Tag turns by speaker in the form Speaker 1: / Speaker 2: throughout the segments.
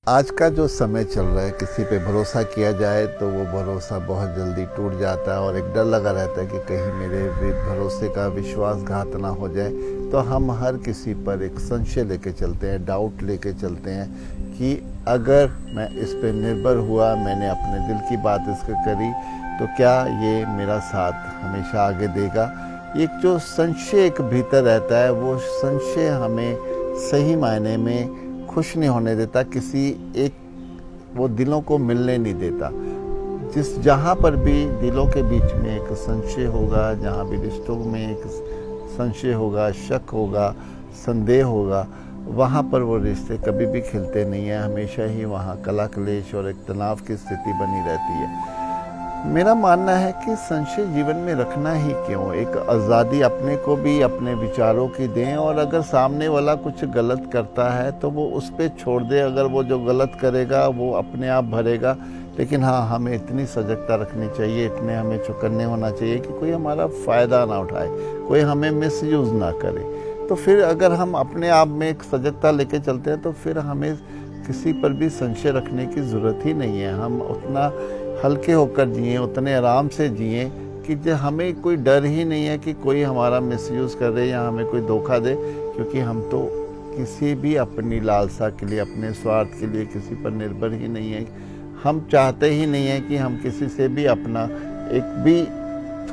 Speaker 1: आज का जो समय चल रहा है, किसी पे भरोसा किया जाए तो वो भरोसा बहुत जल्दी टूट जाता है और एक डर लगा रहता है कि कहीं मेरे भरोसे का विश्वासघात ना हो जाए। तो हम हर किसी पर एक संशय लेके चलते हैं, डाउट लेके चलते हैं कि अगर मैं इस पे निर्भर हुआ, मैंने अपने दिल की बात इसको करी, तो क्या ये मेरा साथ हमेशा आगे देगा। एक जो संशय एक भीतर रहता है, वो संशय हमें सही मायने में खुश नहीं होने देता, किसी एक वो दिलों को मिलने नहीं देता। जहाँ पर भी दिलों के बीच में एक संशय होगा, जहाँ भी रिश्तों में एक संशय होगा, शक होगा, संदेह होगा, वहाँ पर वो रिश्ते कभी भी खिलते नहीं हैं। हमेशा ही वहाँ कला कलेश और एक तनाव की स्थिति बनी रहती है। मेरा मानना है कि संशय जीवन में रखना ही क्यों, एक आज़ादी अपने को भी अपने विचारों की दें, और अगर सामने वाला कुछ गलत करता है तो वो उस पर छोड़ दे। अगर वो जो गलत करेगा वो अपने आप भरेगा, लेकिन हाँ, हमें इतनी सजगता रखनी चाहिए, इतने हमें चौकन्ने होना चाहिए कि कोई हमारा फ़ायदा ना उठाए, कोई हमें मिसयूज़ ना करे। तो फिर अगर हम अपने आप में एक सजगता लेके चलते हैं तो फिर हमें किसी पर भी संशय रखने की ज़रूरत ही नहीं है। हम उतना हल्के होकर जिएं, उतने आराम से जिएं कि जो हमें कोई डर ही नहीं है कि कोई हमारा मिसयूज़ कर दे या हमें कोई धोखा दे, क्योंकि हम तो किसी भी अपनी लालसा के लिए, अपने स्वार्थ के लिए किसी पर निर्भर ही नहीं है। हम चाहते ही नहीं हैं कि हम किसी से भी अपना एक भी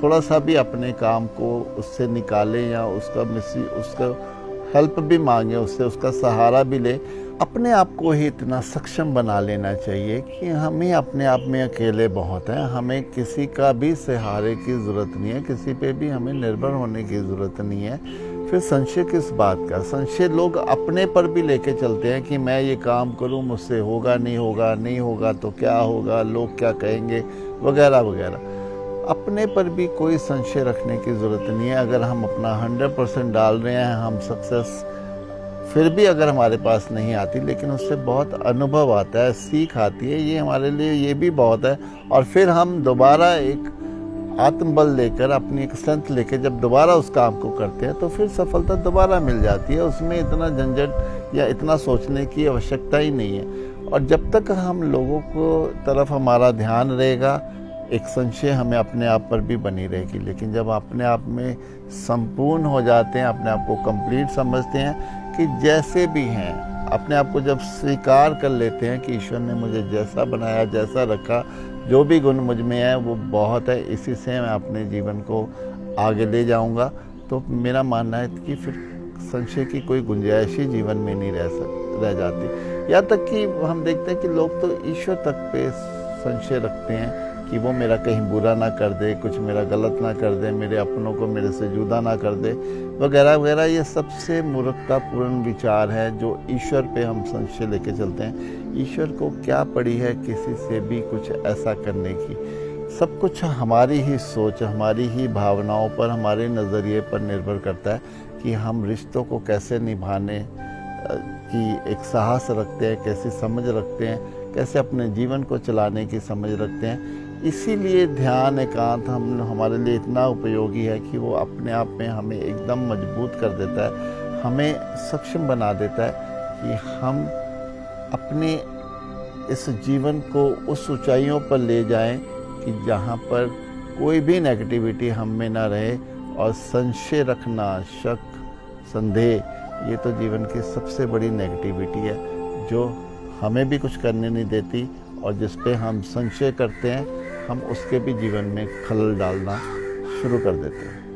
Speaker 1: थोड़ा सा भी अपने काम को उससे निकालें या उसका हेल्प भी मांगे, उससे उसका सहारा भी ले। अपने आप को ही इतना सक्षम बना लेना चाहिए कि हमें अपने आप में अकेले बहुत हैं, हमें किसी का भी सहारे की ज़रूरत नहीं है, किसी पे भी हमें निर्भर होने की ज़रूरत नहीं है। फिर संशय किस बात का? संशय लोग अपने पर भी लेके चलते हैं कि मैं ये काम करूं, मुझसे होगा नहीं होगा, नहीं होगा तो क्या होगा, लोग क्या कहेंगे, वगैरह वगैरह। अपने पर भी कोई संशय रखने की ज़रूरत नहीं है। अगर हम अपना 100% डाल रहे हैं, हम सक्सेस फिर भी अगर हमारे पास नहीं आती, लेकिन उससे बहुत अनुभव आता है, सीख आती है, ये हमारे लिए ये भी बहुत है। और फिर हम दोबारा एक आत्मबल लेकर, अपनी एक स्ट्रेंथ लेकर जब दोबारा उस काम को करते हैं तो फिर सफलता दोबारा मिल जाती है। उसमें इतना झंझट या इतना सोचने की आवश्यकता ही नहीं है। और जब तक हम लोगों को तरफ हमारा ध्यान रहेगा, एक संशय हमें अपने आप पर भी बनी रहेगी। लेकिन जब अपने आप में संपूर्ण हो जाते हैं, अपने आप को कंप्लीट समझते हैं कि जैसे भी हैं, अपने आप को जब स्वीकार कर लेते हैं कि ईश्वर ने मुझे जैसा बनाया, जैसा रखा, जो भी गुण मुझ में है वो बहुत है, इसी से मैं अपने जीवन को आगे ले जाऊंगा, तो मेरा मानना है कि फिर संशय की कोई गुंजाइश ही जीवन में नहीं रह जाती। यहाँ तक कि हम देखते हैं कि लोग तो ईश्वर तक पे संशय रखते हैं कि वो मेरा कहीं बुरा ना कर दे, कुछ मेरा गलत ना कर दे, मेरे अपनों को मेरे से जुदा ना कर दे, वगैरह वगैरह। ये सबसे मूर्खतापूर्ण विचार है जो ईश्वर पे हम संशय लेके चलते हैं। ईश्वर को क्या पड़ी है किसी से भी कुछ ऐसा करने की? सब कुछ हमारी ही सोच, हमारी ही भावनाओं पर, हमारे नज़रिए पर निर्भर करता है कि हम रिश्तों को कैसे निभाने की एक साहस रखते हैं, कैसी समझ रखते हैं, कैसे अपने जीवन को चलाने की समझ रखते हैं। इसीलिए ध्यान, एकांत हमारे लिए इतना उपयोगी है कि वो अपने आप में हमें एकदम मजबूत कर देता है, हमें सक्षम बना देता है कि हम अपने इस जीवन को उस ऊंचाइयों पर ले जाएं कि जहाँ पर कोई भी नेगेटिविटी हम में ना रहे। और संशय रखना, शक, संदेह, ये तो जीवन की सबसे बड़ी नेगेटिविटी है जो हमें भी कुछ करने नहीं देती, और जिस पे हम संशय करते हैं हम उसके भी जीवन में खलल डालना शुरू कर देते हैं।